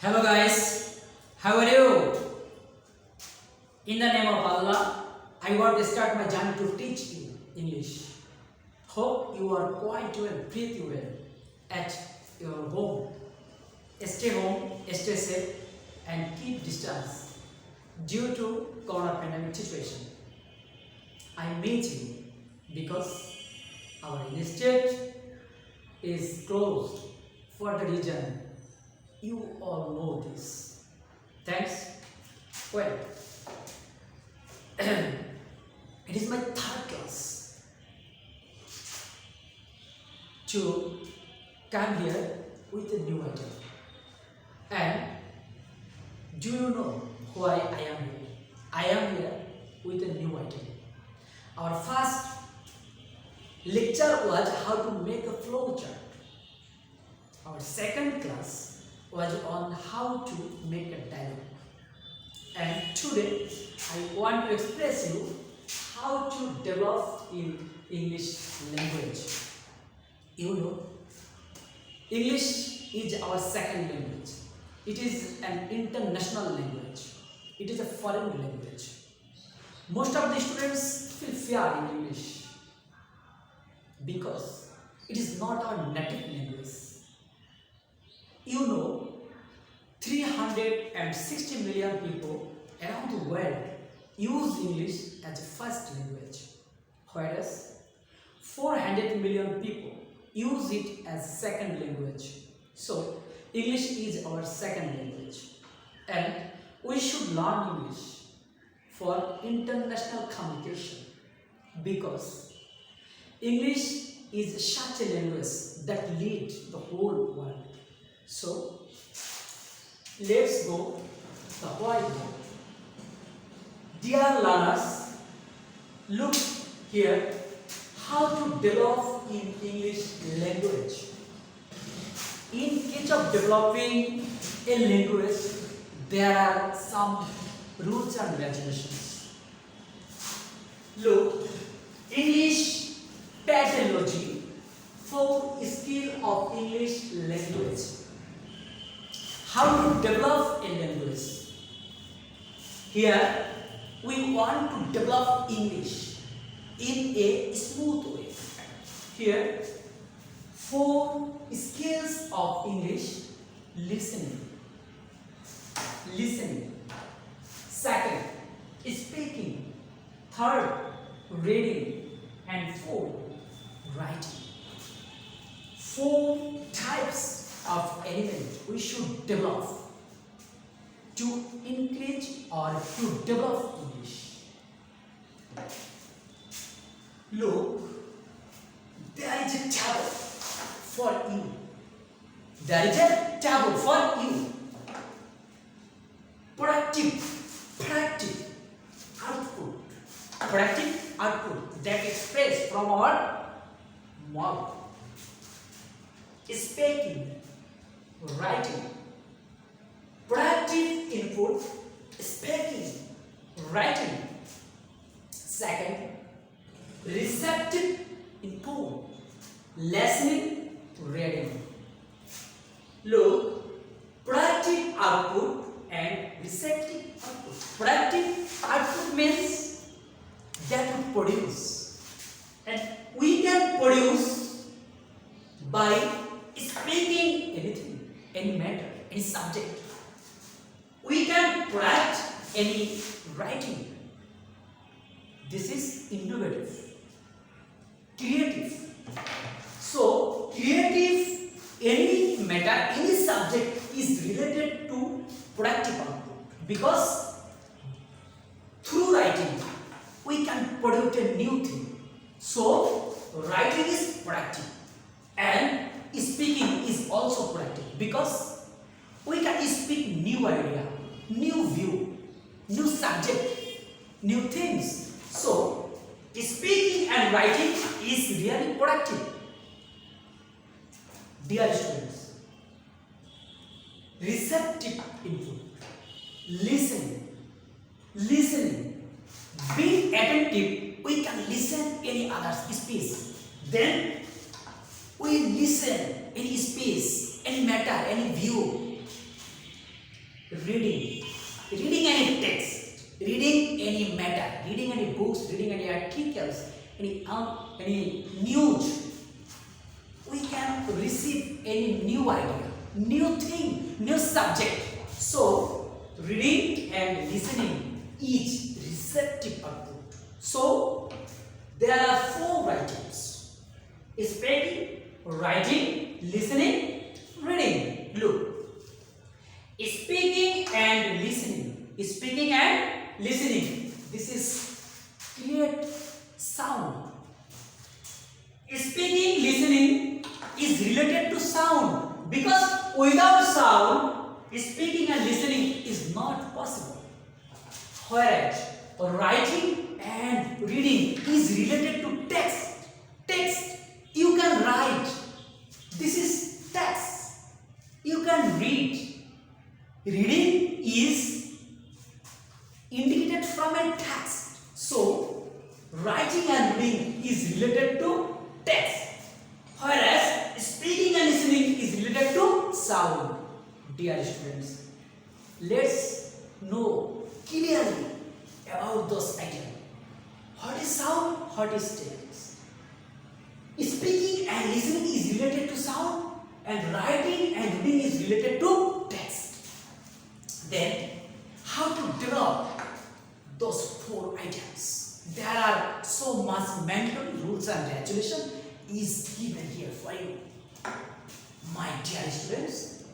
Hello guys, how are you? In the name of Allah, I want to start my journey to teach you English. Hope you are quite well, pretty well at your home. Stay safe and keep distance due to corona pandemic situation. I meet you because our state is closed for the reason you all know this. Thanks. Well, it is my third class to come here with a new item. And do you know why I am here? I am here with a new item. Our first lecture was how to make a flow chart. Our second class was on how to make a dialogue. And today I want to express you how to develop in English language. You know, English is our second language. It is an international language. It is a foreign language. Most of the students feel fear in English because it is not our native language. You know, 360 million people around the world use English as a first language, whereas 400 million people use it as second language. So, English is our second language, and we should learn English for international communication because English is such a language that leads the whole world. So, let's go the whiteboard. Dear learners, look here how to develop in English language. In case of developing a language, there are some rules and regulations. Look, English pedagogy, 4 skills of English language. How to develop a language. Here we want to develop English in a smooth way. Here 4 skills of English. Listening. Second, speaking. Third, reading. And 4, writing. 4 types of element we should develop to increase or to develop English. Look, there is a table for you. There is a table for you. Productive output that expressed from our mouth. Speaking, writing. Productive input, speaking, writing. Second, receptive input, listening, reading. Look, productive output and receptive output. Productive output means that we produce, and we can produce by speaking anything, any matter, any subject. We can write any writing. This is innovative, creative. So, creative, any matter, any subject is related to productive output because through writing we can produce a new thing. So, writing is productive and speaking is also productive because we can speak new idea, new view, new subject, new things. So, speaking and writing is really productive. Dear students, receptive input, listening, being attentive, we can listen any other's speech. Then we listen any space, any matter, any view. reading. Reading any text, reading any matter, reading any books, reading any articles, any news. We can receive any new idea, new thing, new subject. So, reading and listening is receptive output. So, there are four items: speaking, writing, listening, reading. Look. Speaking and listening. Speaking and listening. This is create sound. Speaking, listening is related to sound because without sound, speaking and listening is not possible. Whereas writing and reading is related to text. Text you can write. This is text. You can read. Reading is indicated from a text. So, writing and reading is related to text. Whereas, speaking and listening is related to sound. Dear students, let's know clearly about those items. What is sound? What is text? Speaking and listening is related to sound, and writing and reading is related to text. Then, how to develop those four items? There are so much mental rules and regulation is given here for you. My dear students,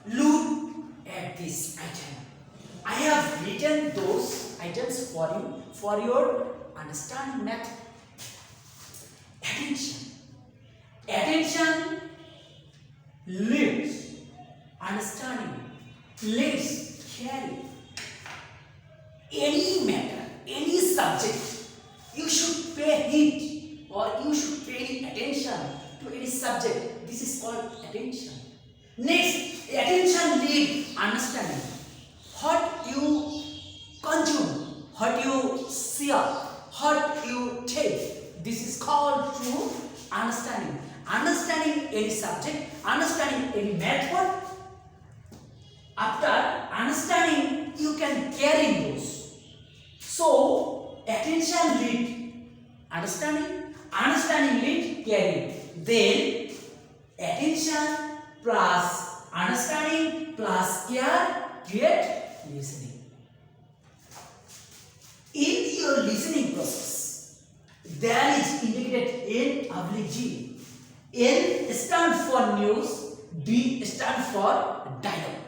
look at this item. I have written those items for you for your understanding method. Attention. Attention leads understanding, leads carry. Any matter, any subject, you should pay heed or you should pay attention to any subject. This is called attention. Next, attention leads understanding. What you consume, what you see, what you take. This is called true understanding. Understanding any subject, understanding any method. After understanding, you can carry those. So, attention lead understanding, understanding lead carry. Then, attention plus understanding plus care create listening. In your listening process, there is indicated N/G. N stands for news, D stands for dialogue.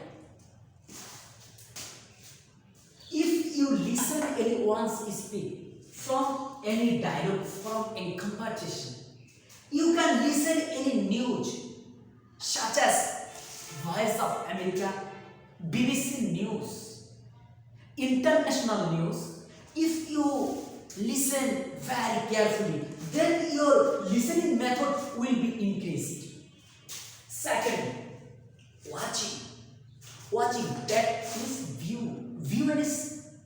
If you listen anyone speak from any dialogue, from any conversation, you can listen any news such as Voice of America, BBC News, international news. If you listen very carefully, then your listening method will be increased. Second, watching. Watching, that is view. View any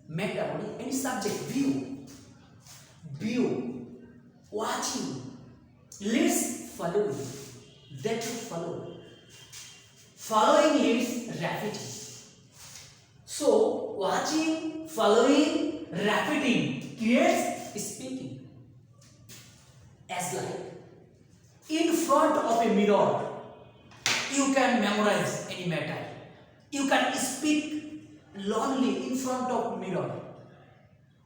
matter, any subject, view. View. Watching. Leads following. That will follow. Following leads rapidity. So, watching, following, repeating creates speaking. As like, in front of a mirror, you can memorize any matter. You can speak lonely in front of mirror.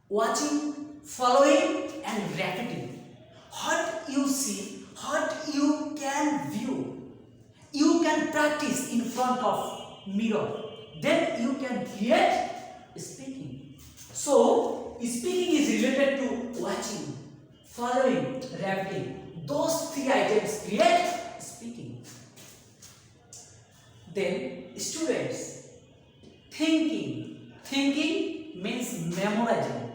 Watching, following and repeating. What you see, what you can view, you can practice in front of mirror. Then you can create speaking. So, speaking is related to watching, following, repeating. Those three items create speaking. Then, students, thinking. Thinking means memorizing.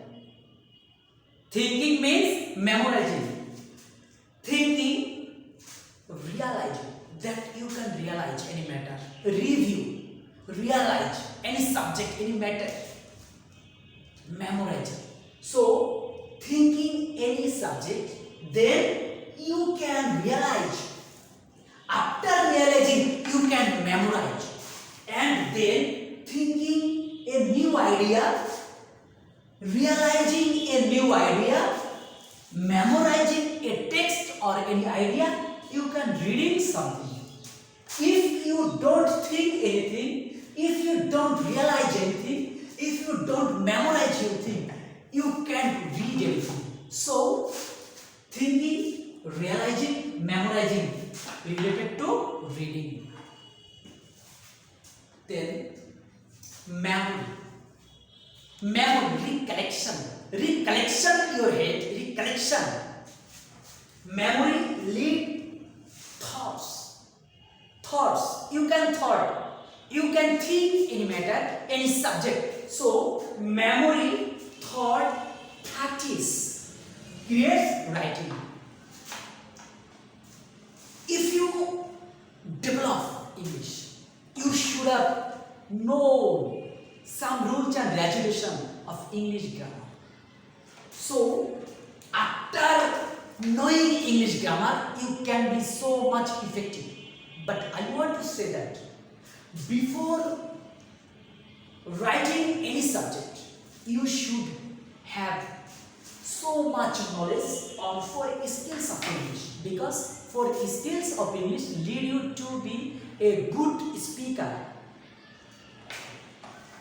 Thinking means memorizing. Thinking, realizing. That you can realize any matter. Review, realize any subject, any matter. Memorize. So, thinking any subject, then you can realize. After realizing, you can memorize. And then, thinking new idea, realizing a new idea, memorizing a text or any idea, you can reading something. If you don't think anything, if you don't realize anything, if you don't memorize anything, you can't read anything. So, thinking, realizing, memorizing related to reading. Then, memory. Memory, recollection. Recollection in your head, recollection. Memory, lead thoughts. Thoughts. You can thought. You can think any matter, any subject. So, memory, thought, practice creates writing. If you develop English, you should have known some rules and regulations of English grammar. So, after knowing English grammar, you can be so much effective. But I want to say that before writing any subject, you should have so much knowledge on 4 skills of English, because 4 skills of English lead you to be a good speaker.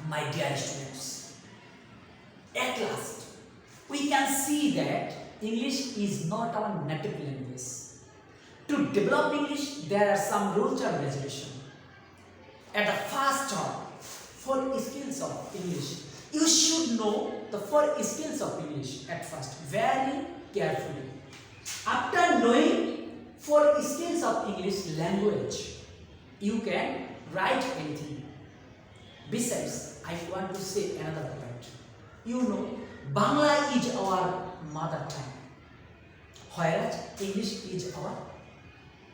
My dear students, at last, we can see that English is not our native language. To develop English, there are some rules and regulations. At the first talk, 4 skills of English. You should know the 4 skills of English at first, very carefully. After knowing 4 skills of English language, you can write anything. Besides, I want to say another point. You know, Bangla is our mother tongue, whereas English is our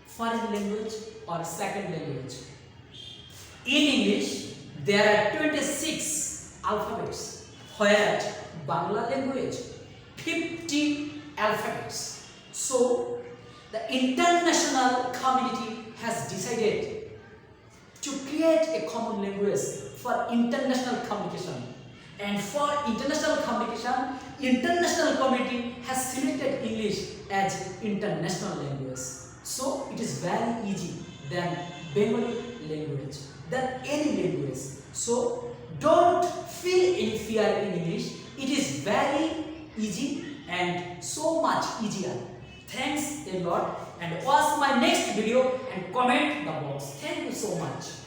foreign language or second language. In English, there are 26 alphabets, whereas Bangla language 50 alphabets. So, the international community has decided to create a common language for international communication. And for international communication, international community has selected English as international language. So it is very easy than Bengali language, than any language. So don't feel any fear in English. It is very easy and so much easier. Thanks a lot, and watch my next video and comment the box. Thank you so much.